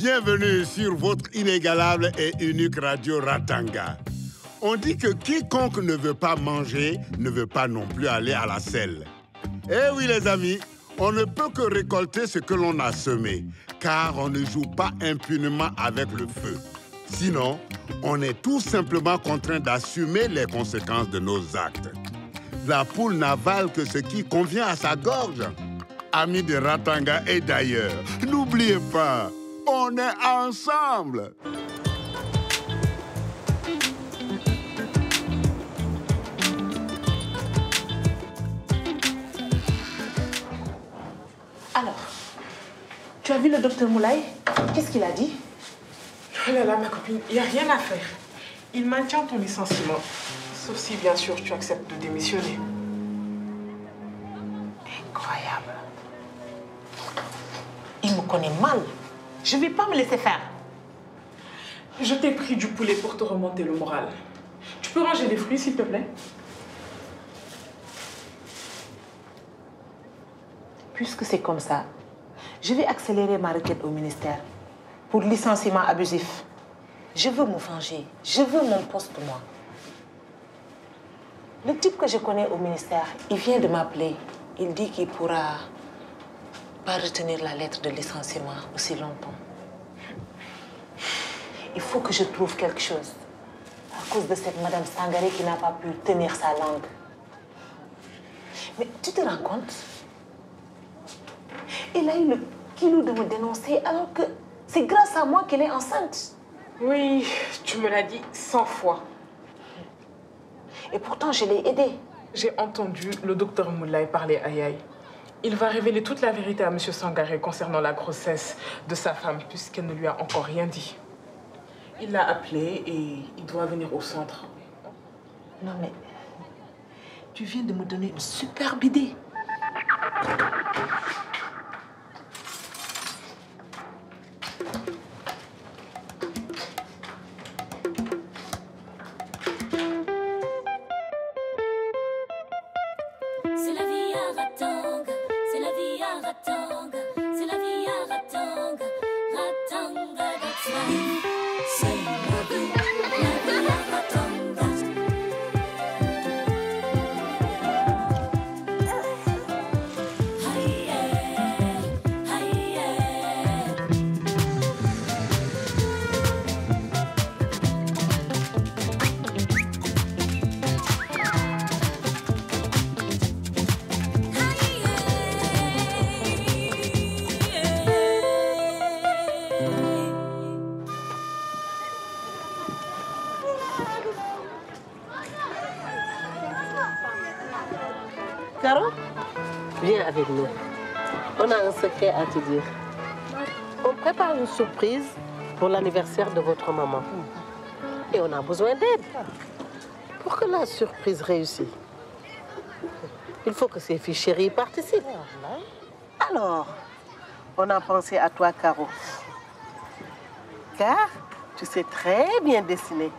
bienvenue sur votre inégalable et unique radio Ratanga. On dit que quiconque ne veut pas manger ne veut pas non plus aller à la selle. Eh oui les amis, on ne peut que récolter ce que l'on a semé, car on ne joue pas impunément avec le feu. Sinon, on est tout simplement contraint d'assumer les conséquences de nos actes. La poule n'avale que ce qui convient à sa gorge. Amis de Ratanga et d'ailleurs, n'oubliez pas, on est ensemble. Alors, tu as vu le docteur Moulay? Qu'est-ce qu'il a dit? Oh là là, ma copine, il n'y a rien à faire. Il maintient ton licenciement. Sauf si, bien sûr, tu acceptes de démissionner. Incroyable. Il me connaît mal. Je ne vais pas me laisser faire. Je t'ai pris du poulet pour te remonter le moral. Tu peux ranger les fruits, s'il te plaît? Puisque c'est comme ça, je vais accélérer ma requête au ministère pour licenciement abusif. Je veux me venger. Je veux mon poste, moi. Le type que je connais au ministère, il vient de m'appeler. Il dit qu'il ne pourra pas retenir la lettre de licenciement aussi longtemps. Il faut que je trouve quelque chose à cause de cette Madame Sangaré qui n'a pas pu tenir sa langue. Mais tu te rends compte? Elle a eu le culot de me dénoncer alors que c'est grâce à moi qu'elle est enceinte. Oui, tu me l'as dit 100 fois. Et pourtant, je l'ai aidée. J'ai entendu le docteur Moulay parler à Yaye. Il va révéler toute la vérité à M. Sangaré concernant la grossesse de sa femme, puisqu'elle ne lui a encore rien dit. Il l'a appelé et il doit venir au centre. Non mais, tu viens de me donner une superbe idée. Caro, viens avec nous. On a un secret à te dire. On prépare une surprise pour l'anniversaire de votre maman. Et on a besoin d'aide. Pour que la surprise réussisse, il faut que ses filles chéries participent. Alors, on a pensé à toi, Caro. Car tu sais très bien dessiner.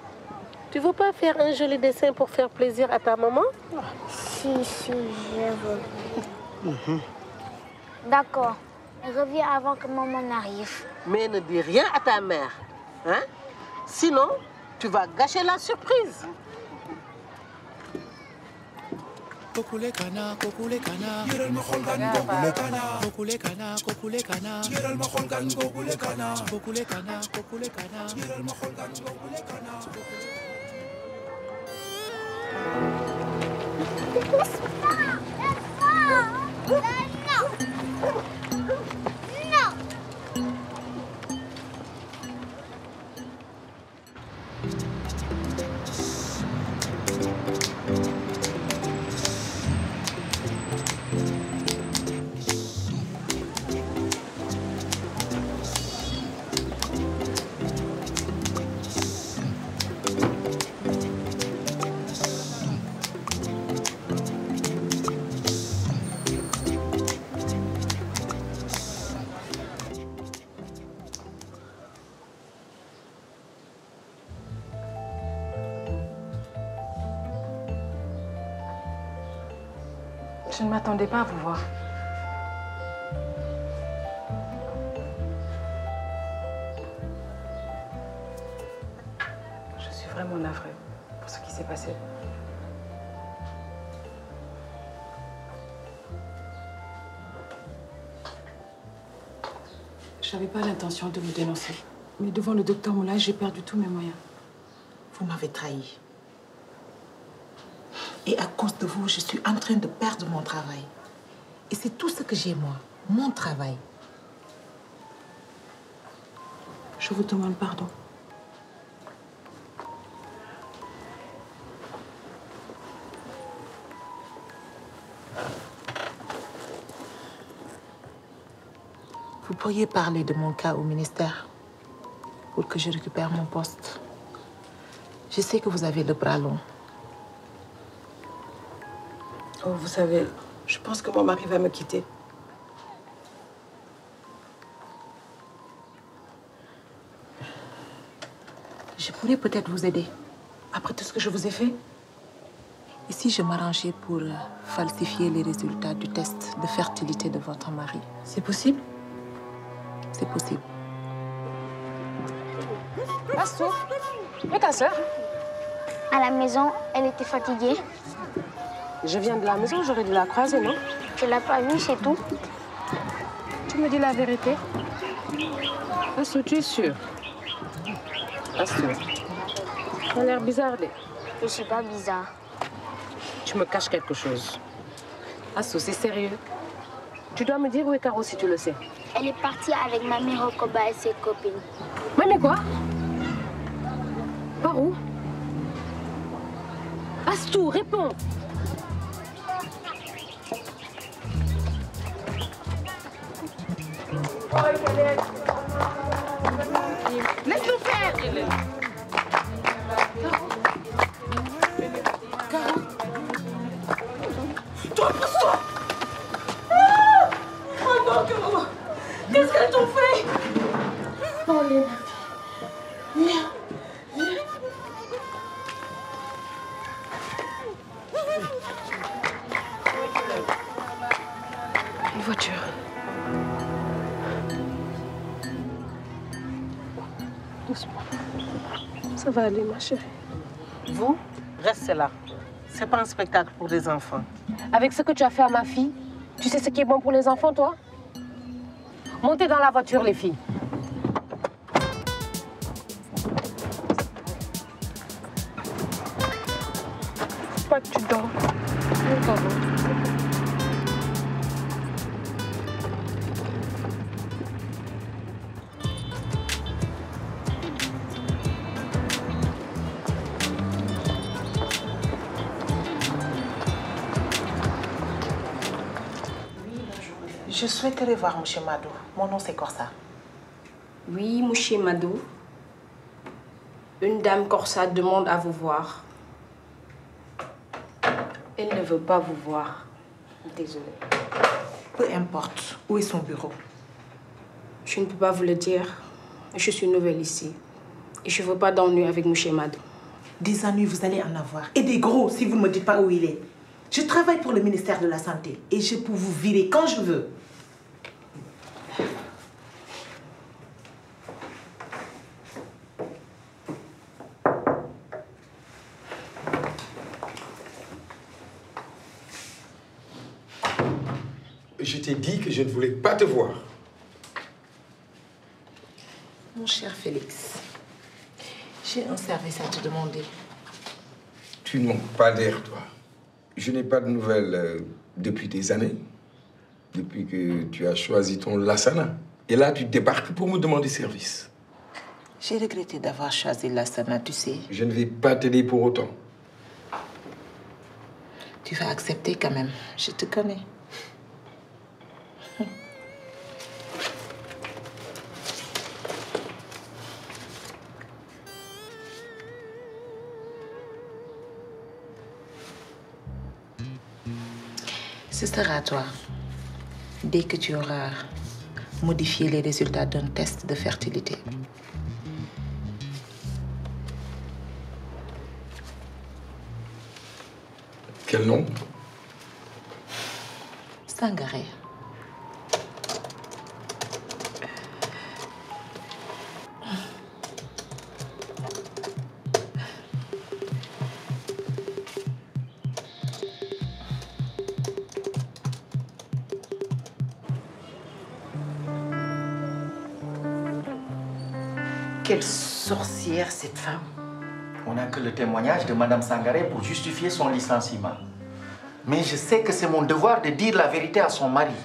Tu veux pas faire un joli dessin pour faire plaisir à ta maman? Si, je veux. D'accord. Reviens avant que maman n'arrive. Mais ne dis rien à ta mère. Hein? Sinon, tu vas gâcher la surprise. Kokule kana, kokule kana. Yiral maholgan, kokule kana. Kokule kana, kokule kana. Yiral maholgan, kokule kana. Kokule kana, kokule kana. Yiral maholgan, kokule kana. Je ne m'attendais pas à vous voir. vraiment navrée pour ce qui s'est passé. Je n'avais pas l'intention de vous dénoncer. Mais devant le docteur Moulay, j'ai perdu tous mes moyens. Vous m'avez trahi. Et à cause de vous, je suis en train de perdre mon travail. Et c'est tout ce que j'ai, moi. Mon travail. Je vous demande pardon. Vous pourriez parler de mon cas au ministère pour que je récupère mon poste. Je sais que vous avez le bras long. Oh, vous savez, je pense que mon mari va me quitter. Je pourrais peut-être vous aider. Après tout ce que je vous ai fait? Et si je m'arrangeais pour falsifier les résultats du test de fertilité de votre mari? C'est possible? C'est possible. Astou, et ta sœur? À la maison, elle était fatiguée. Je viens de la maison, j'aurais dû la croiser, non? Tu l'as pas vue, c'est tout. Tu me dis la vérité? Astou, tu es sûre? Astou, tu as l'air bizarre. Je suis pas bizarre. Tu me caches quelque chose. Astou, c'est sérieux? Tu dois me dire où est Caro si tu le sais. Elle est partie avec Mamie Rokoba et ses copines. Mais quoi? Par où? Astou, réponds! Laisse-nous faire! Caro! Toi, pousse-toi! Oh non, Caro! Qu'est-ce qu'elles t'ont fait? Pauline, viens, viens. Une voiture. Doucement. Ça va aller, ma chérie. Vous, restez là. C'est pas un spectacle pour les enfants. Avec ce que tu as fait à ma fille, tu sais ce qui est bon pour les enfants, toi? Montez dans la voiture, les filles. Pas que tu dors. Non, Caro. Je souhaiterais voir M. Madou. Mon nom, c'est Corsa. Oui, monsieur Madou. Une dame Corsa demande à vous voir. Elle ne veut pas vous voir. Désolée. Peu importe. Où est son bureau? Je ne peux pas vous le dire. Je suis nouvelle ici. Et je ne veux pas d'ennui avec monsieur Madou. Des ennuis, vous allez en avoir. Et des gros, si vous ne me dites pas où il est. Je travaille pour le ministère de la Santé. Et je peux vous virer quand je veux. Je t'ai dit que je ne voulais pas te voir. Mon cher Félix, j'ai un service à te demander. Tu ne manques pas d'air, toi. Je n'ai pas de nouvelles depuis des années. Depuis que tu as choisi ton Lassana. Et là, tu débarques pour me demander service. J'ai regretté d'avoir choisi Lassana, tu sais. Je ne vais pas t'aider pour autant. Tu vas accepter quand même. Je te connais. Ce sera à toi, dès que tu auras modifié les résultats d'un test de fertilité. Quel nom? Sangaré. Quelle sorcière, cette femme. On n'a que le témoignage de Madame Sangaré pour justifier son licenciement. Mais je sais que c'est mon devoir de dire la vérité à son mari.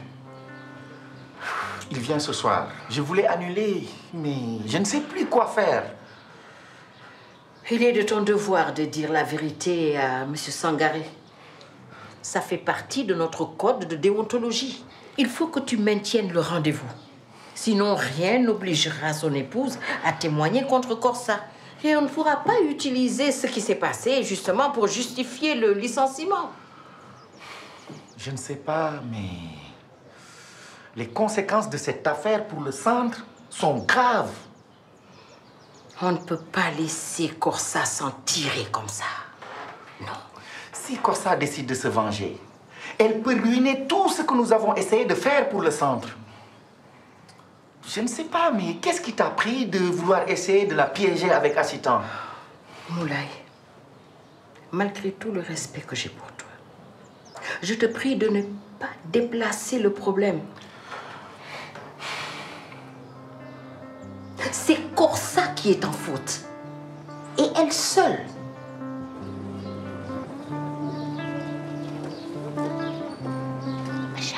Il vient ce soir. Je voulais annuler, mais je ne sais plus quoi faire. Il est de ton devoir de dire la vérité à M. Sangaré. Ça fait partie de notre code de déontologie. Il faut que tu maintiennes le rendez-vous. Sinon, rien n'obligera son épouse à témoigner contre Corsa. Et on ne pourra pas utiliser ce qui s'est passé justement pour justifier le licenciement. Je ne sais pas, mais les conséquences de cette affaire pour le centre sont graves. On ne peut pas laisser Corsa s'en tirer comme ça. Non. Si Corsa décide de se venger, elle peut ruiner tout ce que nous avons essayé de faire pour le centre. Je ne sais pas, mais qu'est-ce qui t'a pris de vouloir essayer de la piéger avec Assitan? Moulay, malgré tout le respect que j'ai pour toi, je te prie de ne pas déplacer le problème. C'est Corsa qui est en faute. Et elle seule. Aïcha.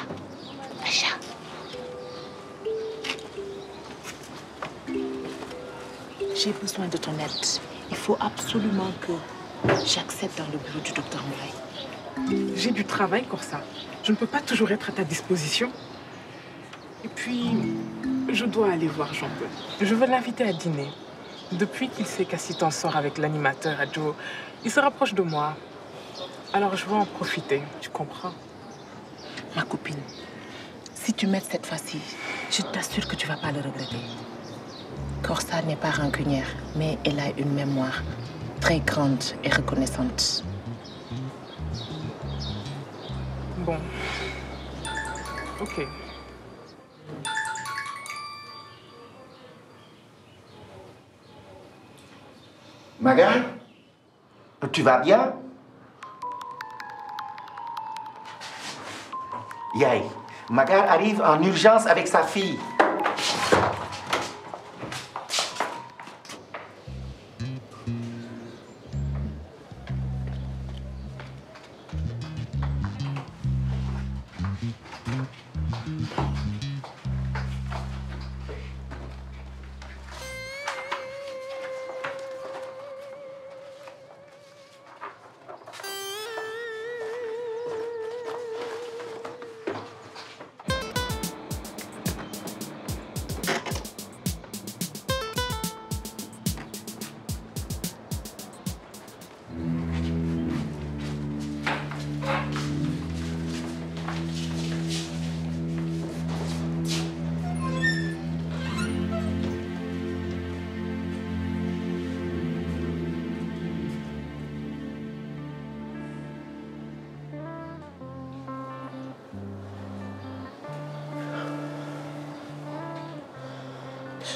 J'ai besoin de ton aide. Il faut absolument que j'accède dans le bureau du docteur Moulay. J'ai du travail, Corsa. Je ne peux pas toujours être à ta disposition. Et puis, je dois aller voir Jean-Paul. Je veux l'inviter à dîner. Depuis qu'il sait qu'Assitan sort avec l'animateur à Joe, il se rapproche de moi. Alors je veux en profiter, tu comprends? Ma copine, si tu m'aides cette fois-ci, je t'assure que tu ne vas pas le regretter. Corsa n'est pas rancunière, mais elle a une mémoire très grande et reconnaissante. Bon. Ok. Magar, tu vas bien? Yaï, Magar arrive en urgence avec sa fille.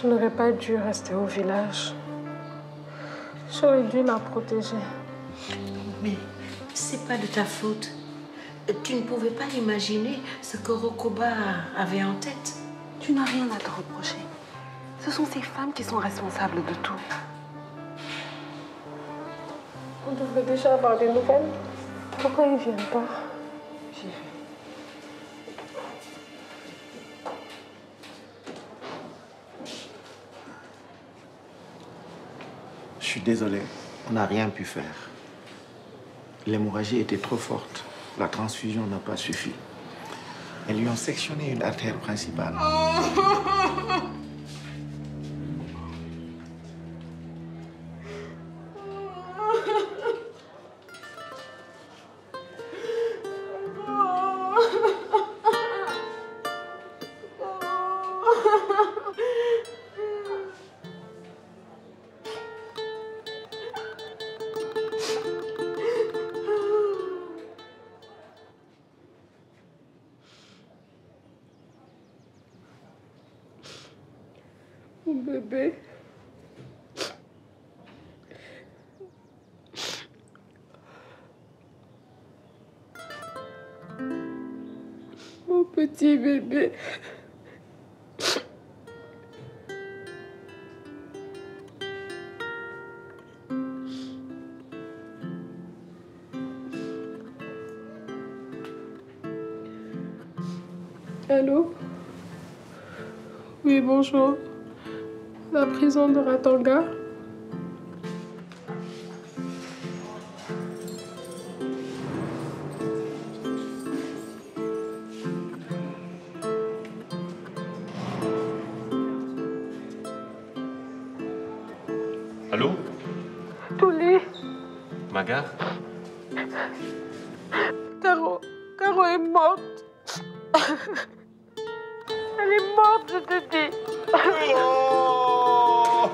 Je n'aurais pas dû rester au village. J'aurais dû la protéger. Mais c'est pas de ta faute. Tu ne pouvais pas imaginer ce que Rokoba avait en tête. Tu n'as rien à te reprocher. Ce sont ces femmes qui sont responsables de tout. On devrait déjà avoir des nouvelles. Pourquoi ils ne viennent pas? J'y vais. Je suis désolé, on n'a rien pu faire. L'hémorragie était trop forte. La transfusion n'a pas suffi. Elles lui ont sectionné une artère principale. Bébé. Mon petit bébé. Allô? Oui, bonjour. La prison de Ratanga? Allô? Touli. Magar? Caro est morte. Elle est morte, je te dis. Oh!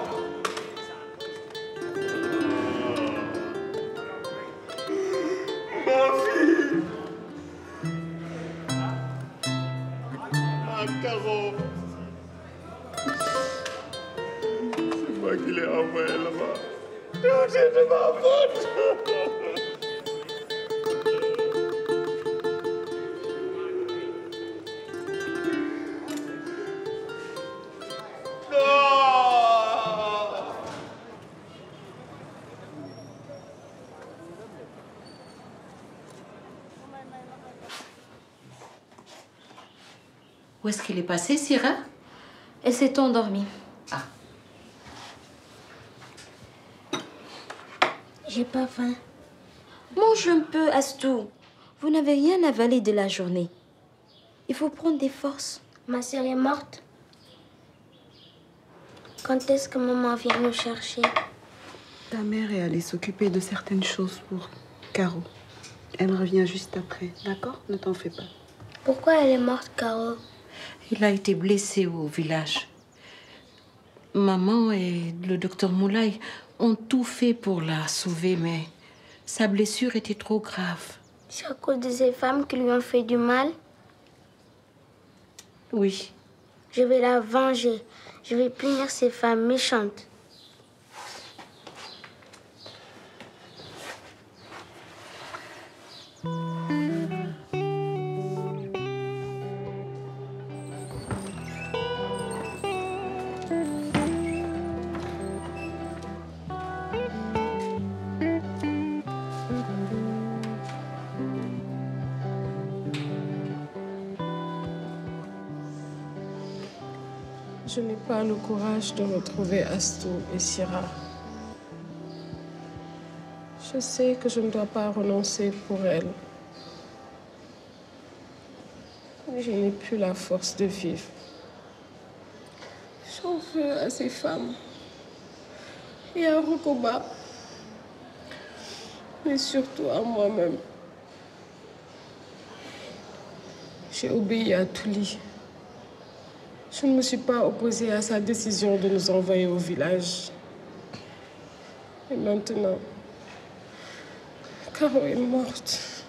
Ma fille! Ah, Caro! C'est moi qui l'ai envoyé là-bas. Tout est de ma faute! Où est-ce qu'elle est passée, Syrah? Elle s'est endormie. Ah. J'ai pas faim. Mange un peu, Astou. Vous n'avez rien avalé de la journée. Il faut prendre des forces. Ma sœur est morte. Quand est-ce que maman vient nous chercher? Ta mère est allée s'occuper de certaines choses pour Caro. Elle revient juste après, d'accord? Ne t'en fais pas. Pourquoi elle est morte, Caro? Il a été blessé au village. Maman et le docteur Moulay ont tout fait pour la sauver, mais sa blessure était trop grave. C'est à cause de ces femmes qui lui ont fait du mal? Oui. Je vais la venger. Je vais punir ces femmes méchantes. Je n'ai pas le courage de retrouver Astou et Syrah. Je sais que je ne dois pas renoncer pour elle. Mais je n'ai plus la force de vivre. J'en veux à ces femmes et à Rokoba, mais surtout à moi-même. J'ai obéi à Touli. Je ne me suis pas opposée à sa décision de nous envoyer au village. Et maintenant, Caro est morte.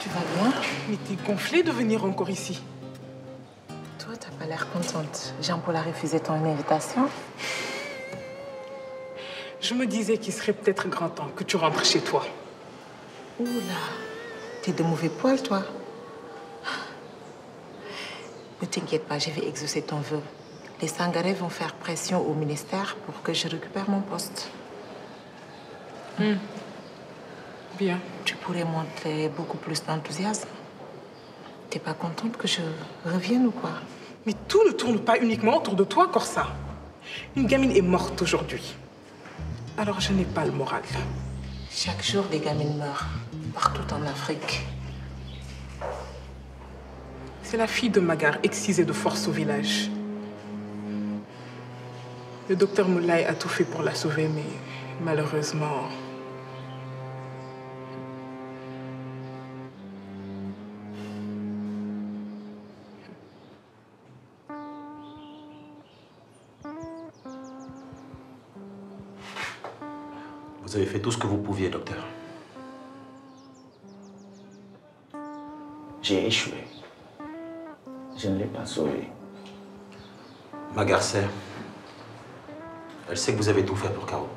Tu vas bien? Mais t'es gonflée de venir encore ici. Toi, t'as pas l'air contente. Jean-Paul a refusé ton invitation. Je me disais qu'il serait peut-être grand temps que tu rentres chez toi. Oula, t'es de mauvais poil, toi. Ne t'inquiète pas, je vais exaucer ton vœu. Les Sangaré vont faire pression au ministère pour que je récupère mon poste. Bien. Tu pourrais montrer beaucoup plus d'enthousiasme. T'es pas contente que je revienne ou quoi? Mais tout ne tourne pas uniquement autour de toi, Corsa. Une gamine est morte aujourd'hui. Alors je n'ai pas le moral. Chaque jour, des gamines meurent, partout en Afrique. C'est la fille de Magar, excisée de force au village. Le docteur Moulay a tout fait pour la sauver, mais malheureusement... Vous avez fait tout ce que vous pouviez, docteur. J'ai échoué. Je ne l'ai pas sauvé. Magar sait. Elle sait que vous avez tout fait pour Caro.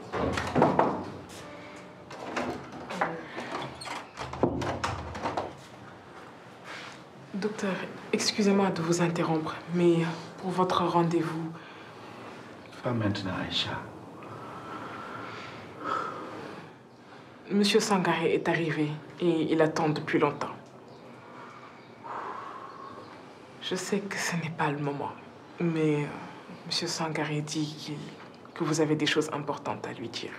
Docteur, excusez-moi de vous interrompre, mais pour votre rendez-vous... Pas maintenant, Aïcha. Monsieur Sangaré est arrivé et il attend depuis longtemps. Je sais que ce n'est pas le moment, mais Monsieur Sangaré dit que vous avez des choses importantes à lui dire.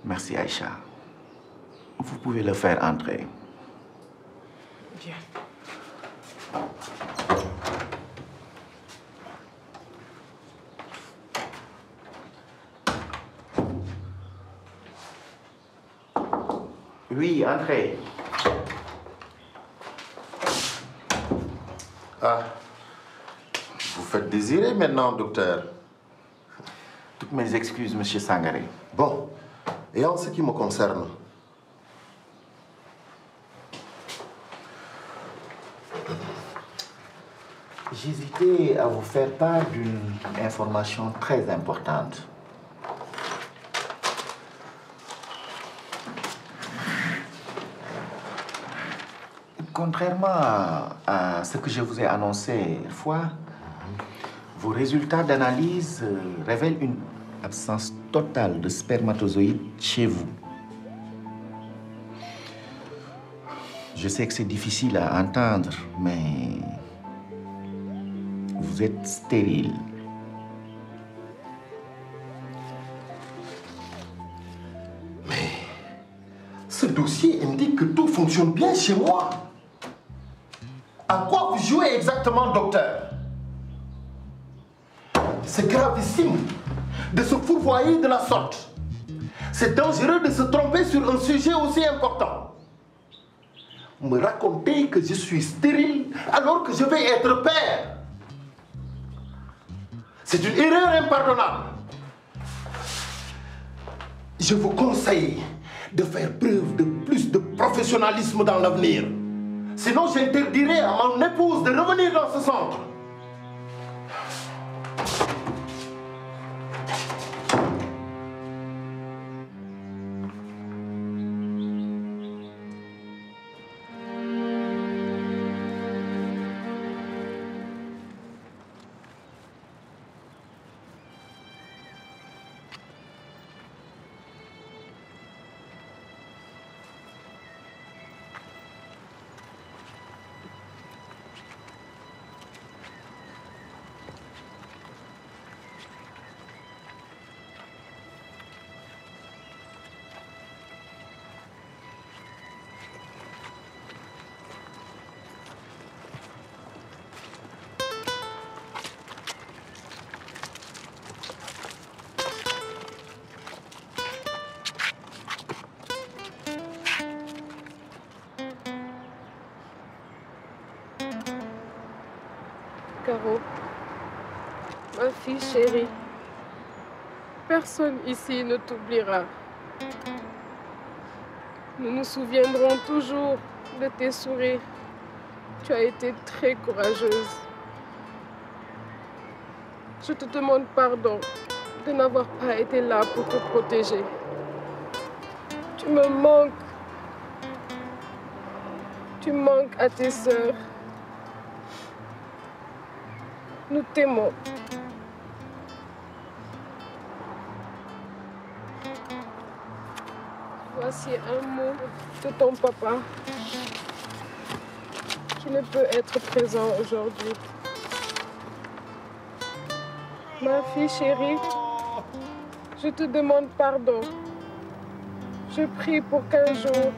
Merci, Aïcha. Vous pouvez le faire entrer. Bien. Oui, entrez. Ah, vous faites désirer maintenant, docteur. Toutes mes excuses, monsieur Sangaré. Bon, et en ce qui me concerne, j'hésitais à vous faire part d'une information très importante. Contrairement à ce que je vous ai annoncé une fois, vos résultats d'analyse révèlent une absence totale de spermatozoïdes chez vous. Je sais que c'est difficile à entendre, mais vous êtes stérile. Mais ce dossier indique que tout fonctionne bien chez moi. À quoi vous jouez exactement, docteur? C'est gravissime de se fourvoyer de la sorte. C'est dangereux de se tromper sur un sujet aussi important. Me raconter que je suis stérile alors que je vais être père. C'est une erreur impardonnable. Je vous conseille de faire preuve de plus de professionnalisme dans l'avenir. Sinon, j'interdirai à mon épouse de revenir dans ce centre. Caro, ma fille chérie, personne ici ne t'oubliera. Nous nous souviendrons toujours de tes sourires. Tu as été très courageuse. Je te demande pardon de n'avoir pas été là pour te protéger. Tu me manques. Tu manques à tes sœurs. Nous t'aimons. Voici un mot de ton papa qui ne peut être présent aujourd'hui. Ma fille chérie, je te demande pardon. Je prie pour qu'un jour,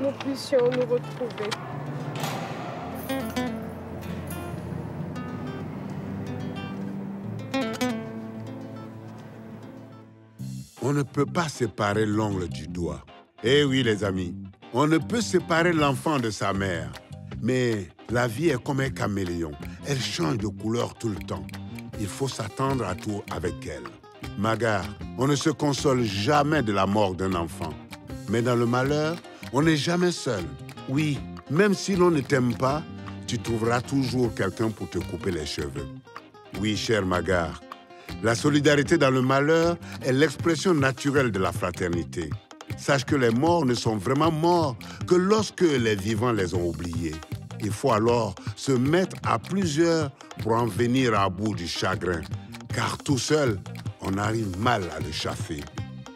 nous puissions nous retrouver. On ne peut pas séparer l'ongle du doigt. Eh oui, les amis, on ne peut séparer l'enfant de sa mère. Mais la vie est comme un caméléon. Elle change de couleur tout le temps. Il faut s'attendre à tout avec elle. Magar, on ne se console jamais de la mort d'un enfant. Mais dans le malheur, on n'est jamais seul. Oui, même si l'on ne t'aime pas, tu trouveras toujours quelqu'un pour te couper les cheveux. Oui, cher Magar, la solidarité dans le malheur est l'expression naturelle de la fraternité. sache que les morts ne sont vraiment morts que lorsque les vivants les ont oubliés. Il faut alors se mettre à plusieurs pour en venir à bout du chagrin, car tout seul, on arrive mal à le chaffer.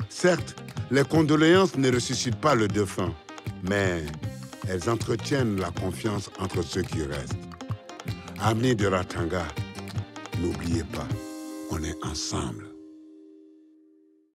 Certes, les condoléances ne ressuscitent pas le défunt, mais elles entretiennent la confiance entre ceux qui restent. Amis de Ratanga, n'oubliez pas, on est ensemble.